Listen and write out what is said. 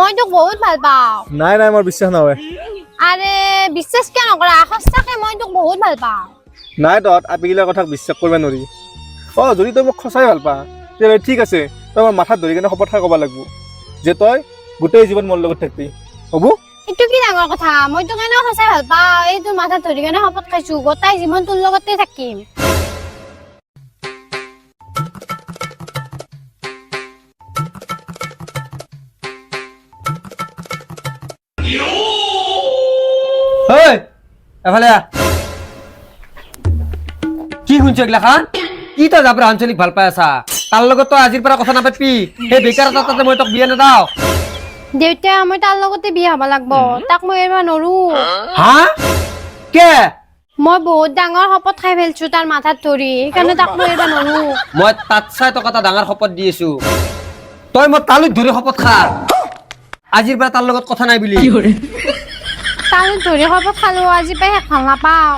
মই তোক বহুত ভাল পাওঁ নাই নাই মোৰ বিশ্বাস নহয় আৰে বিশ্বাস কিয় নকৰা সঁচাকে মই তোক বহুত ভাল পাওঁ নাই তহঁত আপিগিলাৰ কথা বিশ্বাস কৰিব নোৱাৰি যদি তই মোক সঁচাই ভাল পা তেতিয়াহ'লে ঠিক আছে তই মোৰ মাথাত ধৰি কিনে শপত খাই ক'ব লাগিব যে তই গোটেই জীৱন মোৰ লগত থাকিবি হ'ব এইটো কি ডাঙৰ কথা মই তোক এনেও সঁচাই ভাল পাওঁ এই তোৰ মাথাত ধৰি কিনে শপত খাইছো গোটেই জীৱন তোৰ লগতে থাকিম Hey, এফালে আ কি শুনছ এগলা খান কি তই যাবৰা আঞ্চলিক ভাল পাই আছা তাৰ লগত তই আজিৰ পৰা কথা নাপাতিবি সেই বেকাৰ তাতে মই তোক বিয়া নেদাও দেউতা মই তাৰ লগতে বিয়া হ'ব লাগব তাক মই এৰিব নৰো হা কে মই বহুত ডাঙৰ শপত খাই ফেলছো তাৰ মাথাত ধৰি সেইকাৰণে তাক মই এৰিব নৰো মই তাত চাই তোক এটা ডাঙৰ শপত দি আছো তই মই তালুক ধৰি শপত খা আজিৰ পৰা তাৰ লগত কথা নাই বুলি তাৰ ধৰি শপত খালো আজি পাই ভাল নাপাওঁ